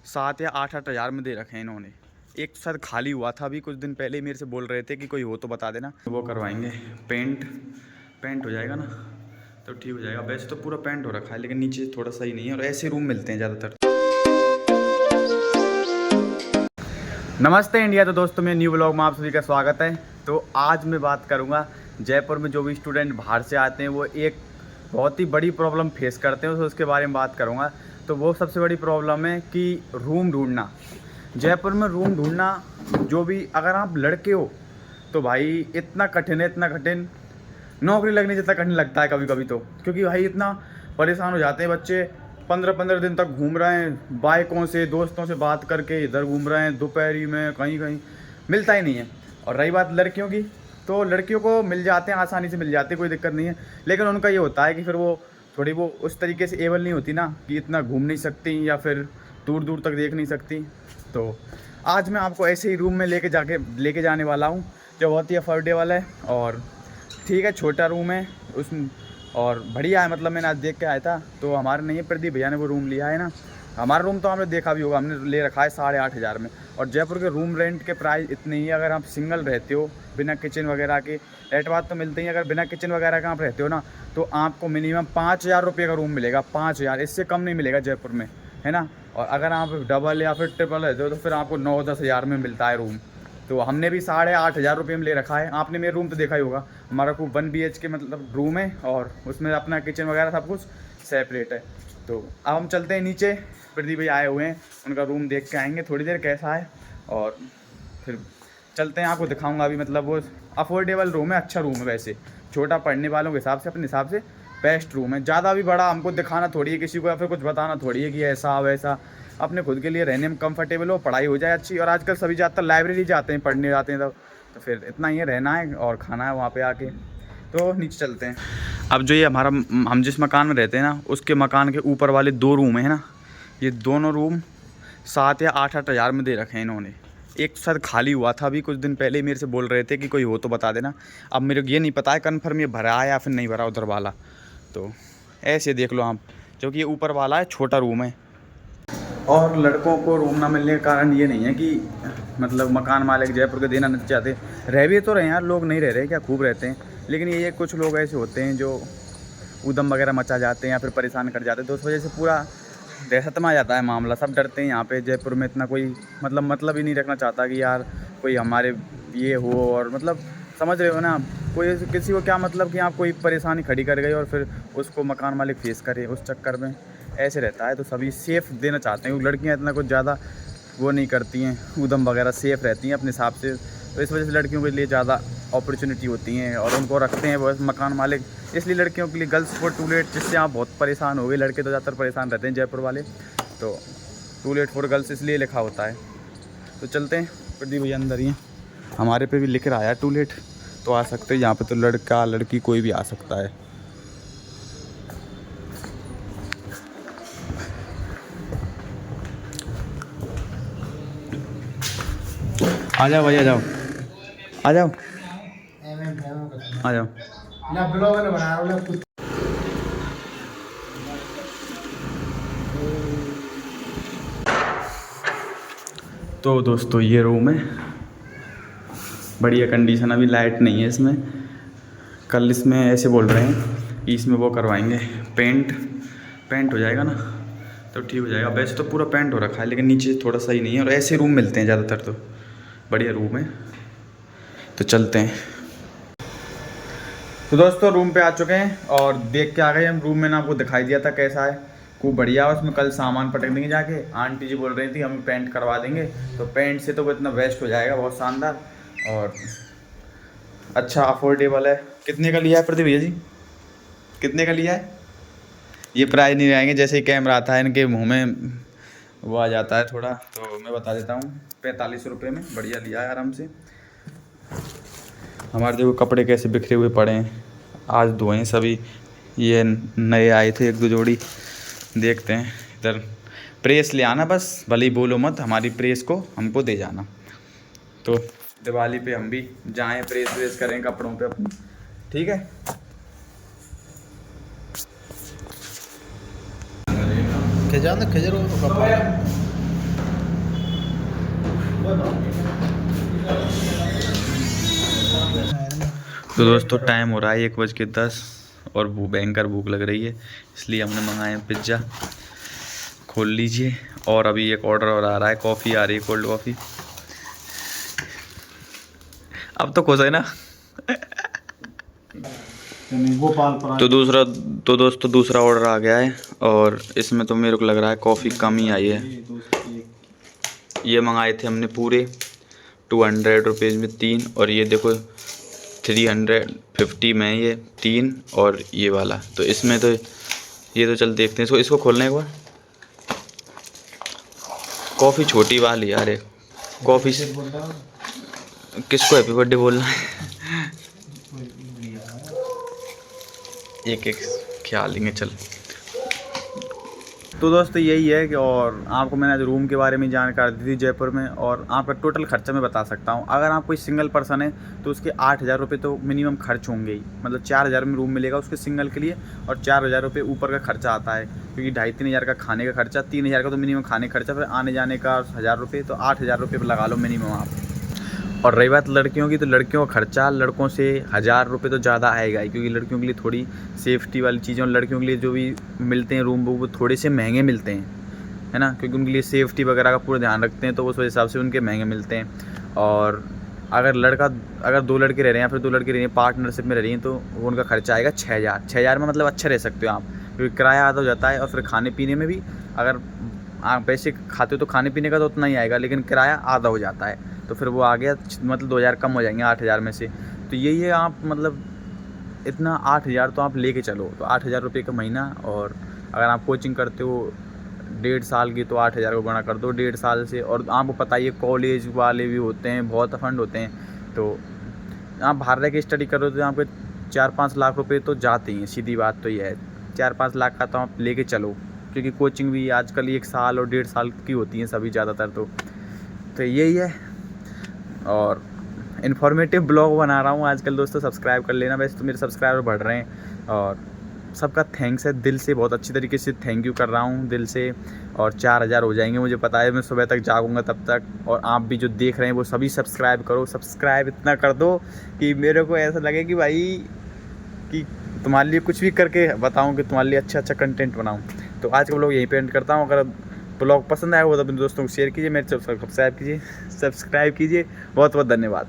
7 या 8 हज़ार में दे रखे हैं इन्होंने। एक साथ खाली हुआ था अभी कुछ दिन पहले, मेरे से बोल रहे थे कि कोई हो तो बता देना। वो करवाएंगे पेंट हो जाएगा ना तो ठीक हो जाएगा। वैसे तो पूरा पेंट हो रखा है लेकिन नीचे थोड़ा सही नहीं है, और ऐसे रूम मिलते हैं ज़्यादातर। नमस्ते इंडिया। तो दोस्तों मेरे न्यू ब्लॉग में आप सभी का स्वागत है। तो आज मैं बात करूंगा जयपुर में जो भी स्टूडेंट बाहर से आते हैं वो एक बहुत ही बड़ी प्रॉब्लम फेस करते हैं, तो उसके बारे में बात करूंगा। तो वो सबसे बड़ी प्रॉब्लम है कि रूम ढूंढना। जयपुर में रूम ढूंढना, जो भी अगर आप लड़के हो तो भाई इतना कठिन है, इतना कठिन, नौकरी लगने जितना कठिन लगता है कभी कभी तो। क्योंकि भाई इतना परेशान हो जाते हैं बच्चे, 15-15 दिन तक घूम रहे हैं बाइकों से, दोस्तों से बात करके इधर घूम रहे हैं, दोपहरी में कहीं कहीं मिलता ही नहीं है। और रही बात लड़कियों की, तो लड़कियों को मिल जाते हैं, आसानी से मिल जाते हैं, कोई दिक्कत नहीं है। लेकिन उनका ये होता है कि फिर वो थोड़ी वो उस तरीके से एबल नहीं होती ना कि इतना घूम नहीं सकती या फिर दूर दूर तक देख नहीं सकती। तो आज मैं आपको ऐसे ही रूम में लेके जाने वाला हूँ जो बहुत ही अफोर्डेबल है और ठीक है, छोटा रूम है उस और बढ़िया है। मतलब मैंने आज देख के आया था, तो हमारे नहीं है, प्रदीप भैया ने वो रूम लिया है ना। हमारा रूम तो आपने देखा भी होगा, हमने ले रखा है 8,500 में। और जयपुर के रूम रेंट के प्राइस इतने ही है। अगर आप सिंगल रहते हो बिना किचन वगैरह के, रेट बात तो मिलते ही, अगर बिना किचन वगैरह का आप रहते हो ना तो आपको मिनिमम 5,000 रुपये का रूम मिलेगा। 5,000, इससे कम नहीं मिलेगा जयपुर में, है ना। और अगर आप डबल या फिर ट्रिपल रहते हो तो फिर आपको 9-10 हज़ार में मिलता है रूम। तो हमने भी 8,500 रुपये में ले रखा है। आपने मेरा रूम तो देखा ही होगा, हमारा को 1 BHK मतलब रूम है और उसमें अपना किचन वगैरह सब कुछ सेपरेट है। तो अब हम चलते हैं नीचे, प्रदीप भाई आए हुए हैं, उनका रूम देख के आएंगे थोड़ी देर कैसा है, और फिर चलते हैं, आपको दिखाऊंगा अभी। मतलब वो अफोर्डेबल रूम है, अच्छा रूम है, वैसे छोटा पढ़ने वालों के हिसाब से, अपने हिसाब से बेस्ट रूम है। ज़्यादा भी बड़ा हमको दिखाना थोड़ी है किसी को या फिर कुछ बताना थोड़ी है कि ऐसा वैसा। अपने खुद के लिए रहने में कंफर्टेबल हो, पढ़ाई हो जाए अच्छी। और आजकल सभी ज़्यादातर लाइब्रेरी जाते हैं, पढ़ने जाते हैं, तो फिर इतना ही है, रहना है और खाना है वहाँ पे आके। तो नीचे चलते हैं। अब जो ये हमारा हम जिस मकान में रहते हैं ना, उसके मकान के ऊपर वाले 2 रूम हैं ना, ये दोनों रूम 7 या 8 हज़ार में दे रखे हैं इन्होंने। एक साथ खाली हुआ था अभी कुछ दिन पहले, मेरे से बोल रहे थे कि कोई हो तो बता देना। अब मेरे को ये नहीं पता है कन्फर्म ये भरा है या फिर नहीं भरा उधर वाला। तो ऐसे देख लो आप, क्योंकि ये ऊपर वाला है, छोटा रूम है। और लड़कों को रूम ना मिलने का कारण ये नहीं है कि मतलब मकान मालिक जयपुर के देना नहीं चाहते। रह भी तो रहे हैं यार, लोग नहीं रह रहे क्या, खूब रहते हैं। लेकिन ये कुछ लोग ऐसे होते हैं जो उधम वगैरह मचा जाते हैं या फिर परेशान कर जाते हैं, तो उस वजह से पूरा दहशत में आ जाता है मामला। सब डरते हैं यहाँ पे जयपुर में, इतना कोई मतलब ही नहीं रखना चाहता कि यार कोई हमारे ये हो। और मतलब समझ रहे हो ना, कोई किसी को क्या मतलब कि आप कोई परेशानी खड़ी कर गई और फिर उसको मकान मालिक फेस करे, उस चक्कर में ऐसे रहता है। तो सभी सेफ़ देना चाहते हैं, लड़कियां इतना कुछ ज़्यादा वो नहीं करती हैं, उधम वगैरह, सेफ़ रहती हैं अपने हिसाब से। तो इस वजह से लड़कियों के लिए ज़्यादा अपॉर्चुनिटी होती हैं और उनको रखते हैं वो मकान मालिक। इसलिए लड़कियों के लिए गर्ल्स फॉर टूलेट, जिससे आप बहुत परेशान हो गए। लड़के तो ज़्यादातर परेशान रहते हैं जयपुर वाले, तो टूलेट फॉर गर्ल्स इसलिए लिखा होता है। तो चलते हैं, प्रदीप भैया अंदर ही हैं, हमारे पे भी लिख रहा है टूलेट, तो आ सकते हैं यहाँ पे। तो लड़का लड़की कोई भी आ सकता है। आ जाओ भाई, आ जाओ, आ जाओ, आ जाओ। तो दोस्तों ये रूम है, बढ़िया कंडीशन। अभी लाइट नहीं है इसमें, कल इसमें ऐसे बोल रहे हैं कि इसमें वो करवाएंगे पेंट हो जाएगा ना तो ठीक हो जाएगा। वैसे तो पूरा पेंट हो रखा है लेकिन नीचे थोड़ा सही नहीं है, और ऐसे रूम मिलते हैं ज़्यादातर। तो बढ़िया रूम है, तो चलते हैं। तो दोस्तों रूम पे आ चुके हैं और देख के आ गए हम। रूम में ना आपको दिखाई दिया था कैसा है, खूब बढ़िया है। उसमें कल सामान पटक देंगे जाके, आंटी जी बोल रही थी हम पेंट करवा देंगे, तो पेंट से तो वो इतना बेस्ट हो जाएगा, बहुत शानदार और अच्छा अफोर्डेबल है। कितने का लिया है प्रदीप भैया जी, कितने का लिया है? ये प्राइस नहीं रहेंगे, जैसे ही कैमरा आता है इनके मुँह में वो आ जाता है थोड़ा, तो मैं बता देता हूँ। 45 रुपये में बढ़िया लिया है आराम से। हमारे देखो कपड़े कैसे बिखरे हुए पड़े हैं, आज धोए सभी, ये नए आए थे 1-2 जोड़ी। देखते हैं इधर, प्रेस ले आना बस, भले ही बोलो मत, हमारी प्रेस को हमको दे जाना। तो दिवाली पे हम भी जाएं, प्रेस करें कपड़ों पे अपने, ठीक है। खिजा तो कपड़ा तो दोस्तों टाइम हो रहा है 1:10 और भयंकर भूख लग रही है, इसलिए हमने मंगाए पिज़्ज़ा। खोल लीजिए। और अभी एक ऑर्डर और आ रहा है, कॉफ़ी आ रही है, कोल्ड कॉफ़ी। अब तो खुश है ना। तो दोस्तों दूसरा ऑर्डर आ गया है और इसमें तो मेरे को लग रहा है कॉफ़ी कम ही आई है। ये मंगाए थे हमने पूरे 200 रुपीज़ में 3, और ये देखो 350 में ये 3 और ये वाला। तो इसमें तो ये तो चल देखते हैं इसको खोलने के बाद। कॉफ़ी छोटी वाली यार है। कॉफ़ी किसको हैप्पी बर्थडे बोलना है? एक एक ख्याल लेंगे चल। तो दोस्तों यही है कि, और आपको मैंने आज रूम के बारे में जानकारी दी थी जयपुर में, और आपका टोटल खर्चा मैं बता सकता हूँ। अगर आप कोई सिंगल पर्सन है तो उसके 8,000 रुपये तो मिनिमम खर्च होंगे ही, मतलब 4,000 में रूम मिलेगा उसके सिंगल के लिए, और 4,000 रुपये ऊपर का खर्चा आता है, क्योंकि 2,500-3 हज़ार का खाने का खर्चा, 3,000 का तो मिनिमम खाने का खर्चा, फिर आने जाने का 1,000 रुपये, तो 8,000 रुपये लगा लो मिनिमम आप। और रही बात लड़कियों की, तो लड़कियों का खर्चा लड़कों से 1,000 रुपये तो ज़्यादा आएगा ही, क्योंकि लड़कियों के लिए थोड़ी सेफ्टी वाली चीज़ें, और लड़कियों के लिए जो भी मिलते हैं रूम वो थोड़े से महंगे मिलते हैं, है ना, क्योंकि उनके लिए सेफ्टी वगैरह का पूरा ध्यान रखते हैं, तो उस हिसाब से उनके महंगे मिलते हैं। और अगर 2 लड़के रह रहे हैं या फिर 2 लड़की रह रही हैं, पार्टनरशिप में रह रही हैं, तो वो उनका खर्चा आएगा 6,000। 6,000 में मतलब अच्छा रह सकते हो आप, क्योंकि किराया आधा हो जाता है, और फिर खाने पीने में भी अगर आप पैसे खाते हो तो खाने पीने का तो उतना ही आएगा, लेकिन किराया आधा हो जाता है, तो फिर वो आ गया, मतलब 2,000 कम हो जाएंगे 8,000 में से। तो यही है, आप मतलब इतना 8,000 तो आप लेके चलो, तो 8,000 रुपये का महीना। और अगर आप कोचिंग करते हो 1.5 साल की, तो 8,000 को गुणा कर दो 1.5 साल से। और आपको पता ही है कॉलेज वाले भी होते हैं, बहुत फंड होते हैं, तो आप बाहर रह के स्टडी करो तो आपके 4-5 लाख रुपए तो जाते ही हैं, सीधी बात तो ये है। 4-5 लाख का तो आप लेके चलो, क्योंकि कोचिंग भी आजकल 1 साल और 1.5 साल की होती हैं सभी ज़्यादातर। तो यही है, और इन्फॉर्मेटिव ब्लॉग बना रहा हूँ आजकल दोस्तों, सब्सक्राइब कर लेना। वैसे तो मेरे सब्सक्राइबर बढ़ रहे हैं, और सबका थैंक्स है दिल से, बहुत अच्छी तरीके से थैंक यू कर रहा हूँ दिल से। और 4,000 हो जाएंगे, मुझे पता है, मैं सुबह तक जागूंगा तब तक। और आप भी जो देख रहे हैं वो सभी सब्सक्राइब करो, सब्सक्राइब इतना कर दो कि मेरे को ऐसा लगे कि भाई कि तुम्हारे लिए कुछ भी करके बताऊँ, कि तुम्हारे लिए अच्छा कंटेंट बनाऊँ। तो आज का ब्लॉग यहीं पे एंड करता हूँ। अगर ब्लॉग पसंद आया हो तो अपने दोस्तों को शेयर कीजिए, मेरे सब्सक्राइब कीजिए। बहुत बहुत धन्यवाद।